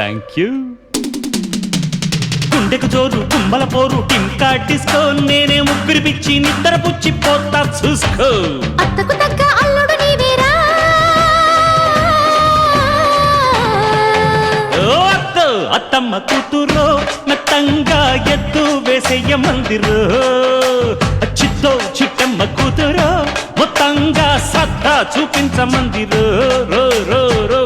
Thank you. గుండెకు జోరు కుమ్మల పోరు టింకా డిస్కో నేనే ముగ్గురి పిచ్చి నిద్ర పుచ్చి పోతా చూసుకో. అత్తకు తగ్గ అల్లుడు నీవేరా. ఓ అత్తో అత్తమ్మ కూతురో మెత్తంగా ఎద్దు వేసేయ మందిరో. చిత్తో చిట్టమ్మ కూతురో మొత్తంగా సత్తా చూపించమందిరో. రో రో రో